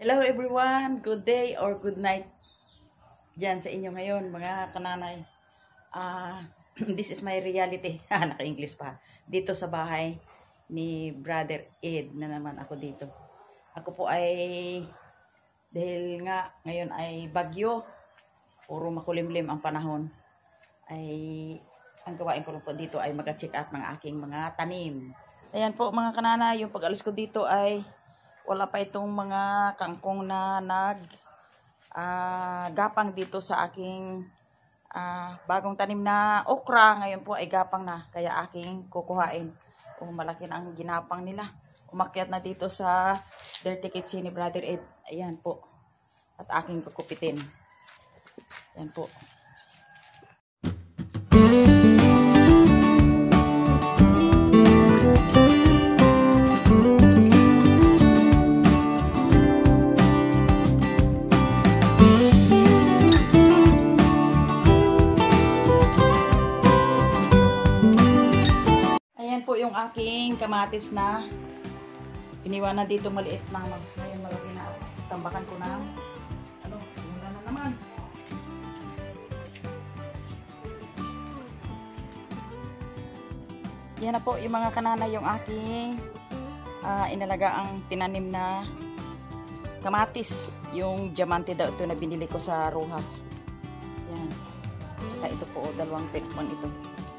Hello everyone, good day or good night dyan sa inyo ngayon mga kananay. This is my reality. Naka-English pa. Dito sa bahay ni Brother Ed na naman ako dito. Ako po ay, dahil nga ngayon ay bagyo, puro makulimlim ang panahon, ay ang gawain ko po dito ay mag-check out ng aking mga tanim. Ayan po mga kananay, yung pag-alis ko dito ay wala pa itong mga kangkong na gapang dito sa aking bagong tanim na okra. Ngayon po ay gapang na, kaya aking kukuhain. Malaki na ang ginapang nila. Umakyat na dito sa dirty kitchen ni Brother Ed. Ayan po. At aking kukupitin. Ayan po. Yung aking kamatis na iniwan na dito maliit na ngayon malaki na. Tambakan ko na simula na naman. Yan na po yung mga kanana, yung aking inalaga ang tinanim na kamatis, yung diamante daw ito na binili ko sa Rojas. Yan. At ito po, dalawang tikman ito.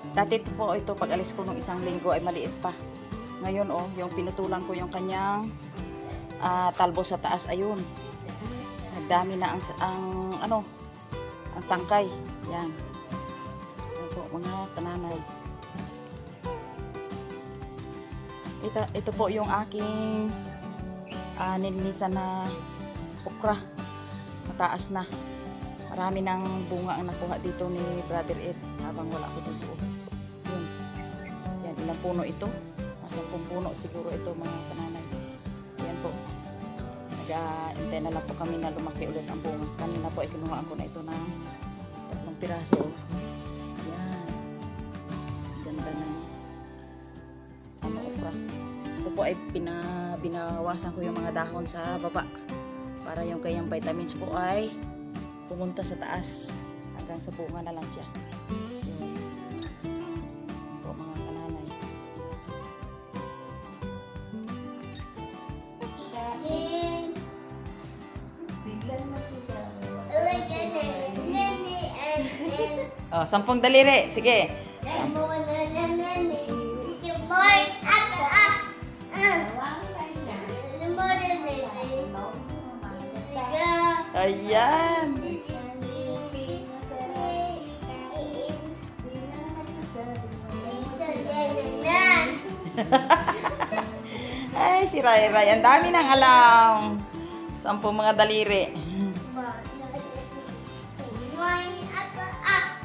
Dati po ito, pag alis ko nung isang linggo ay maliit pa. Ngayon yung pinutulan ko yung kanyang talbo sa taas, ayun. Nagdami na ang tangkay. Yan. Yan po mga kananay. Ito po yung aking nilinisan na okra. Mataas na. Marami ng bunga ang nakuha dito ni Brother Ed habang wala ko dito. Yan, ilang puno ito? Nasa 10 puno siguro ito mga kananay. Yan po. Nag-intay na lang po kami na lumaki ulit ang bunga. Kanina po ay kinuhaan ko na ito ng 3 piraso. Yan. Ganda ng okra. Ito po ay binawasan ko yung mga dahon sa baba para yung kayang vitamins po ay pumunta sa taas hanggang sa bunga na lang siya. Oh, 10 daliri. Sige. Ayan. Ay, si Ray Ray. Ang dami nang alam. 10 mga daliri.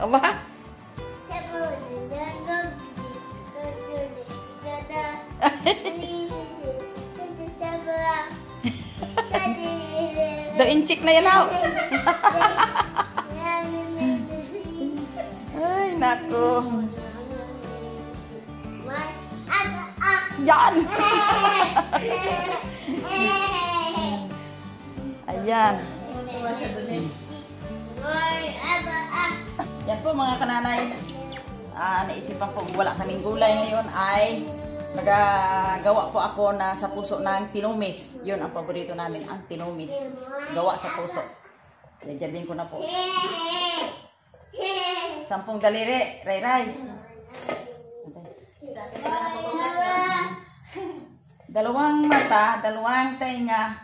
Aba? Inchik na yan ako. Ay, naku. Yan. Ayan. Yan po mga kananay. Naisipan po wala kaming gulay ngayon ay nagagawa po ako na sa puso ng tinumis. Yun ang paborito namin, ang tinumis. Gawa sa puso. Lagyan ko na po. 10 daliri, Ray-Ray. 2 mata, 2 tainga,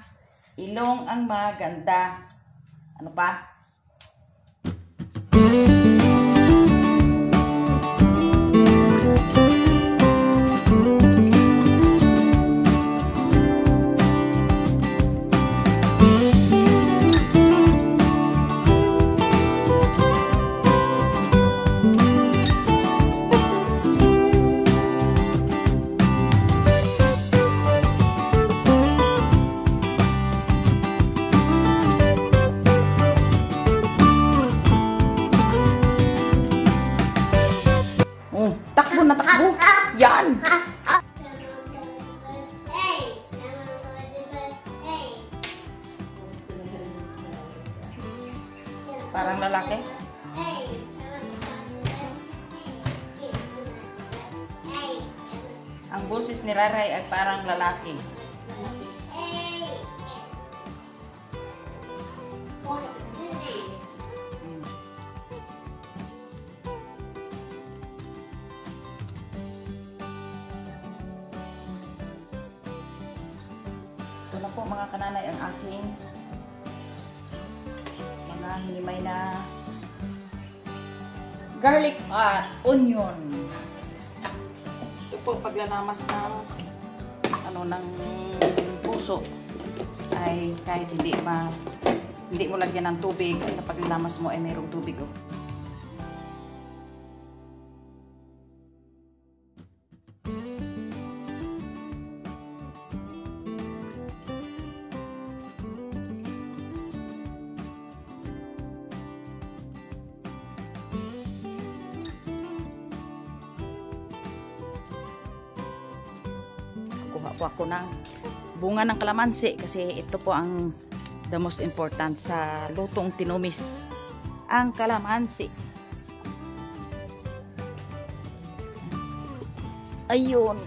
ilong ang maganda. Ano pa? Takbo na takbo. Yan. Parang lalaki. Ang boses ni Raray ay parang lalaki. Ito na po mga kananay ang aking mga hinimay na garlic at onion. Ito po paglalamas ng ng puso ay kahit hindi mo lagyan ng tubig at sa paglalamas mo ay mayroong tubig oh. Kuha po ako ng bunga ng kalamansi kasi ito po ang the most important sa lutong tinumis, ang kalamansi. Ayun.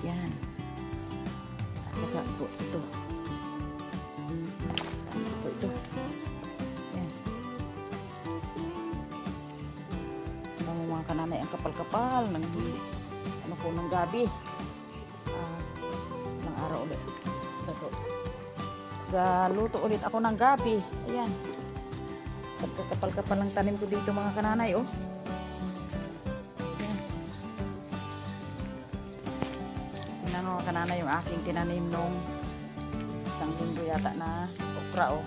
Yan. At saka po ito. Ito. Yan. Mga kananay ang kapal-kapal ng ng gabi. Ng araw ulit. Ito. Sa luto ulit ako ng gabi. Ayan. Pagkakapal-kapal ng tanim ko dito mga kananay oh. Ayan. Tingnan mga kananay yung aking tinanim nung isang linggo yata na okra oh.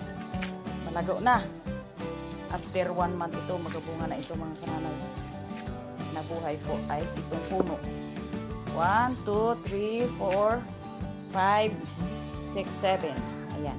Malago na. After 1 month ito, magabunga na ito mga kananay. Nabuhay po ay itong puno. 1, 2, 3, 4, 5, 6, 7. Ayan.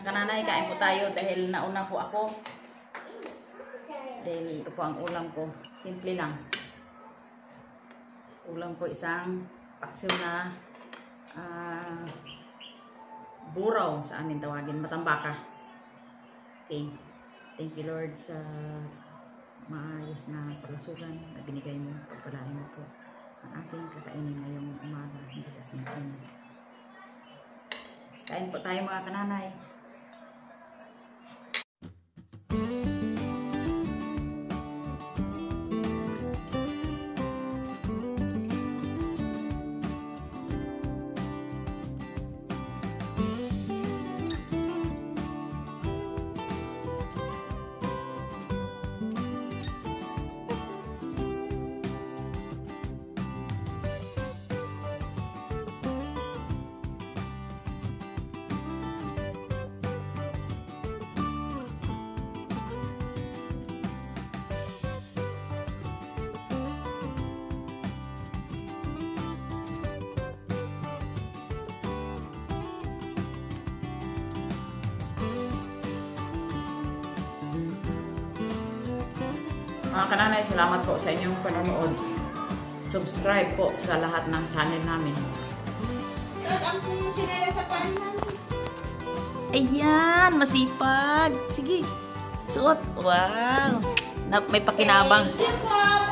Kananay, kain po tayo dahil nauna po ako. Dahil ito po ang ulam ko. Simple lang. Ulam ko isang paksiw na buraw sa amin tawagin. Matambaka. Okay. Thank you Lord sa maayos na paglusugan na binigay mo. Pagpalain mo po ang ating kakainin ngayong umaga. Kain po tayo mga kananay. Mga kananay, salamat po sa inyong panonood. Subscribe po sa lahat ng channel namin. Ang sinela sa paan namin. Ayan, masipag. Sige, suot. Wow. May pakinabang. Thank you po.